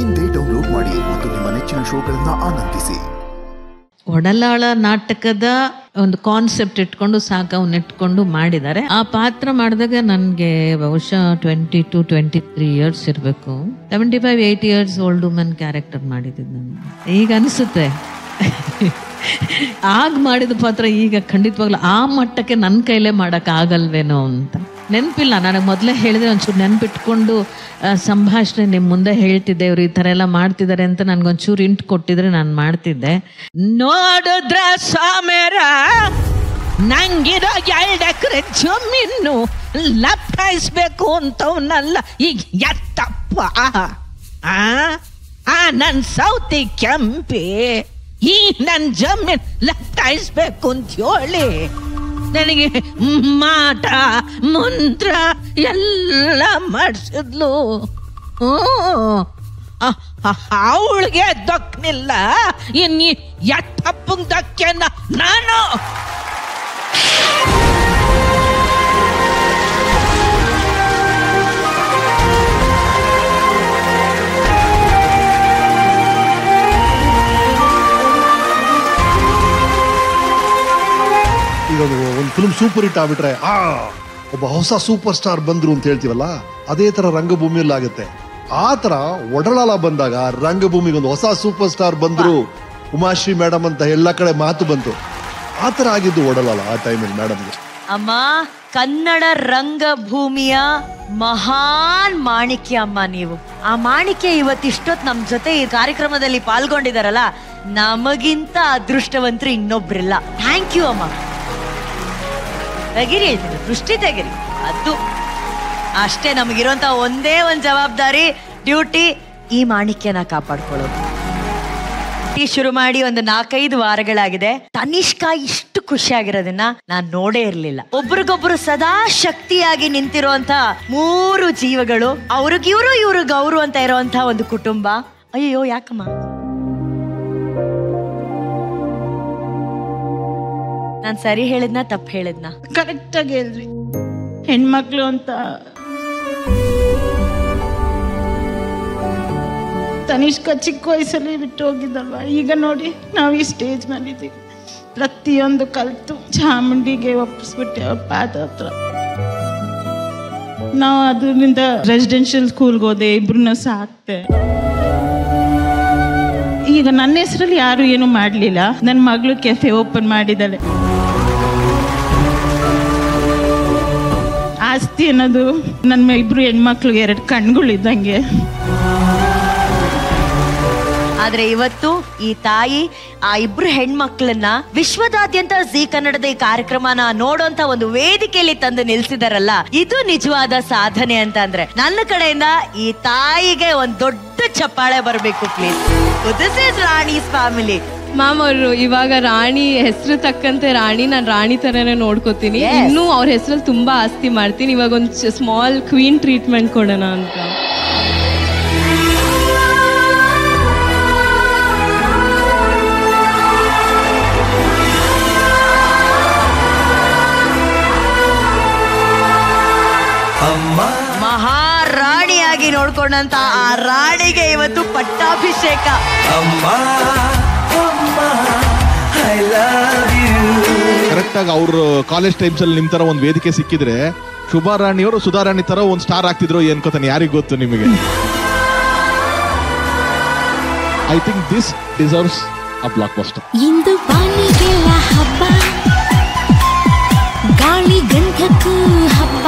ಇಂದೇ ಡೌನ್ಲೋಡ್ ಮಾಡಿ ಮತ್ತು ನಿಮ್ಮ ನೆಚ್ಚಿನ ಶೋಗಳನ್ನ ಆನಂದಿಸಿ. ಒಡಲಾಳ ನಾಟಕದ ಒಂದು ಕಾನ್ಸೆಪ್ಟ್ ಇಟ್ಕೊಂಡು ಅವನ್ನ ಇಟ್ಕೊಂಡು ಮಾಡಿದ್ದಾರೆ. ಆ ಪಾತ್ರ ಮಾಡಿದಾಗ ನನಗೆ ಬಹುಶಃ 22-23 ಇಯರ್ಸ್ ಇರಬೇಕು. 75-80 ಇಯರ್ಸ್ ಓಲ್ಡ್ ವುಮನ್ ಕ್ಯಾರೆಕ್ಟರ್ ಮಾಡಿದ್ದೀನಿ ನಾನು. ಈಗ ಅನಿಸುತ್ತೆ ಆಗ ಮಾಡಿದ ಪಾತ್ರ ಈಗ ಖಂಡಿತವಾಗ್ಲೂ ಆ ಮಟ್ಟಕ್ಕೆ ನನ್ನ ಕೈಲೇ ಮಾಡೋಕ್ಕಾಗಲ್ವೇನೋ ಅಂತ. ನೆನಪಿಲ್ಲ, ನನಗೆ ಮೊದಲೇ ಹೇಳಿದೆ, ಒಂಚೂರು ನೆನಪಿಟ್ಕೊಂಡು ಸಂಭಾಷಣೆ ನಿಮ್ಮ ಮುಂದೆ ಹೇಳ್ತಿದ್ದೆ, ಇವ್ರು ಈ ಥರ ಎಲ್ಲ ಮಾಡ್ತಿದ್ದಾರೆ ಅಂತ ನನಗೊಂಚೂರು ಇಂಟು ಕೊಟ್ಟಿದ್ರೆ ನಾನು ಮಾಡ್ತಿದ್ದೆ. ನೋಡಿದ್ರ ಸಾಮೇರ ನಂಗಿರೋ 2 ಎಕರೆ ಜಮೀನು ಲಪ್ಟಾಯಿಸ್ಬೇಕು ಅಂತವನ್ನಲ್ಲ ಈಗ ಎತ್ತಪ್ಪ ನನ್ನ ಸೌತಿ ಕೆಂಪಿ ಈ ನನ್ನ ಜಮೀನ್ ಲಪ್ಟಾಯಿಸ್ಬೇಕು ಅಂತ ಹೇಳಿ ನನಗೆ ಮಾಟ ಮಂತ್ರ ಎಲ್ಲ ಮಾಡಿಸಿದ್ಲು. ಅವಳಿಗೆ ದಕ್ಕನಿಲ್ಲ, ಇನ್ನು ಎತ್ತಪ್ಪಂಗ್ ದಕ್ಕೇನ ನಾನು. ಈಗ ಒಂದು ಫಿಲ್ಮ್ ಸೂಪರ್ ಹಿಟ್ ಆಗ್ಬಿಟ್ರೆ ಒಬ್ಬ ಹೊಸ ಸೂಪರ್ ಸ್ಟಾರ್ ಬಂದ್ರು ಅಂತ ಹೇಳ್ತೀವಲ್ಲ, ಅದೇ ತರ ರಂಗಭೂಮಿಯಲ್ಲಿ ಆಗುತ್ತೆ. ಆ ತರ ಒಡಲಾಳ ಬಂದಾಗ ರಂಗಭೂಮಿಗೆ ಒಂದು ಹೊಸ ಸೂಪರ್ ಸ್ಟಾರ್ ಬಂದ್ರು, ಉಮಾಶ್ರೀ ಮೇಡಮ್ ಅಂತ ಎಲ್ಲ ಕಡೆ ಮಾತು ಬಂತು. ಆ ತರ ಆಗಿದ್ದು ಒಡಲಾಳ ಆ ಟೈಮಲ್ಲಿ ಮೇಡಮ್ಗೆ. ಅಮ್ಮ ಕನ್ನಡ ರಂಗಭೂಮಿಯ ಮಹಾನ್ ಮಾಣಿಕ್ಯ ಅಮ್ಮ ನೀವು. ಆ ಮಾಣಿಕ್ಯ ಇವತ್ತಿಷ್ಟೊತ್ತು ನಮ್ ಜೊತೆ ಈ ಕಾರ್ಯಕ್ರಮದಲ್ಲಿ ಪಾಲ್ಗೊಂಡಿದಾರಲ್ಲ, ನಮಗಿಂತ ಅದೃಷ್ಟವಂತರು ಇನ್ನೊಬ್ರಿಲ್ಲ. ಥ್ಯಾಂಕ್ ಯು ಅಮ್ಮ. ತೆಗಿರಿ ಹೇಳ್ತೀನಿ, ದೃಷ್ಟಿ ತೆಗಿರಿ. ಅದು ಅಷ್ಟೇ ನಮಗಿರುವಂತ ಒಂದೇ ಒಂದು ಜವಾಬ್ದಾರಿ, ಡ್ಯೂಟಿ, ಈ ಮಾಣಿಕ್ಯನ ಕಾಪಾಡ್ಕೊಳ್ಳೋದು. ಶುರು ಮಾಡಿ ಒಂದು 4-5 ವಾರಗಳಾಗಿದೆ. ತನಿಷ್ಕಾ ಇಷ್ಟು ಖುಷಿಯಾಗಿರೋದನ್ನ ನಾನ್ ನೋಡೇ ಇರ್ಲಿಲ್ಲ. ಒಬ್ರಿಗೊಬ್ರು ಸದಾ ಶಕ್ತಿಯಾಗಿ ನಿಂತಿರುವಂತ 3 ಜೀವಗಳು, ಅವ್ರಿಗಿವ್ರು ಇವ್ರಿಗೆ ಅವರು ಅಂತ ಇರೋಂತ ಒಂದು ಕುಟುಂಬ. ಅಯ್ಯೋ ಯಾಕಮ್ಮ ನಾನ್ ಸರಿ ಹೇಳಿದ್ನ ತಪ್ಪು ಹೇಳಿದ್ನ? ಕರೆಕ್ಟ್ ಆಗಿ ಹೇಳಿದ್ರಿ. ಹೆಣ್ಮಕ್ಳು ಅಂತ ತನಿಷ್ಕಾ ಚಿಕ್ಕ ವಯಸ್ಸಲ್ಲಿ ಬಿಟ್ಟು ಹೋಗಿದ್ದಲ್ವ, ಈಗ ನೋಡಿ ನಾವು ಈ ಸ್ಟೇಜ್ ಮಾಡಿದ್ದೀವಿ. ಪ್ರತಿಯೊಂದು ಕಲ್ತು ಚಾಮುಂಡಿಗೆ ಒಪ್ಪಿಸ್ಬಿಟ್ಟೆ ಅವ್ರ ಪಾದ ಹತ್ರ. ನಾವು ಅದರಿಂದ ರೆಸಿಡೆನ್ಷಿಯಲ್ ಸ್ಕೂಲ್ಗೆ ಹೋದೆ, ಇಬ್ರನ್ನ ಸಾಕ್ತೆ. ಈಗ ನನ್ನ ಹೆಸರಲ್ಲಿ ಯಾರು ಏನು ಮಾಡಲಿಲ್ಲ. ನನ್ನ ಮಗಳು ಕೆಫೆ ಓಪನ್ ಮಾಡಿದ್ದಾಳೆ. ಆಸ್ತಿ ಅನ್ನೋದು ನನ್ನ ಇಬ್ರು ಹೆಣ್ಮಕ್ಳು 2 ಕಣ್ಗಳಿದ್ದಂಗೆ. ಆದ್ರೆ ಇವತ್ತು ಈ ತಾಯಿ ಆ ಇಬ್ರು ಹೆಣ್ಮಕ್ಳನ್ನ ವಿಶ್ವದಾದ್ಯಂತ ಜೀ ಕನ್ನಡದ ಈ ಕಾರ್ಯಕ್ರಮನ ನೋಡೋಂತ ಒಂದು ವೇದಿಕೆಯಲ್ಲಿ ತಂದು ನಿಲ್ಸಿದಾರಲ್ಲ, ಇದು ನಿಜವಾದ ಸಾಧನೆ ಅಂತ ಅಂದ್ರೆ ನನ್ನ ಕಡೆಯಿಂದ ಈ ತಾಯಿಗೆ ಒಂದ್ ದೊಡ್ಡ ಚಪ್ಪಾಳೆ ಬರ್ಬೇಕು please. This is Rani's family. Ma'am ಅವರು ಇವಾಗ ರಾಣಿ ಹೆಸರು ತಕ್ಕಂತೆ ನಾನು ರಾಣಿ ತರನೇ ನೋಡ್ಕೋತೀನಿ. ಇನ್ನೂ ಅವ್ರ ಹೆಸರಲ್ಲಿ ತುಂಬಾ ಆಸ್ತಿ ಮಾಡ್ತೀನಿ. ಇವಾಗ ಒಂದು ಸ್ಮಾಲ್ ಕ್ವೀನ್ ಟ್ರೀಟ್ಮೆಂಟ್ ಕೊಡೋಣ ಅಂತ. ಮಹಾರಾಣಿಯಾಗಿ ನೋಡ್ಕೊಂಡಂತ ಆ ರಾಣಿಗೆ ಇವತ್ತು ಪಟ್ಟಾಭಿಷೇಕ. ಕರೆಕ್ಟ್ ಆಗಿ ಅವ್ರ ಕಾಲೇಜ್ ಟೈಮ್ಸ್ ಅಲ್ಲಿ ನಿಮ್ ತರ ಒಂದ್ ವೇದಿಕೆ ಸಿಕ್ಕಿದ್ರೆ ಶುಭಾ ರಾಣಿಯವರು ಸುಧಾರಾಣಿ ತರ ಒಂದ್ ಸ್ಟಾರ್ ಆಗ್ತಿದ್ರು ಏನ್ಕೋತಾನೆ, ಯಾರಿಗ್ ಗೊತ್ತು ನಿಮಗೆ. I think this deserves a blockbuster. ಇಂದು ಬಾನಿಗೆಲ್ಲ ಹಬ್ಬ, ಗಾಳಿ ಗಂಧಕ್ಕೂ ಹಬ್ಬ.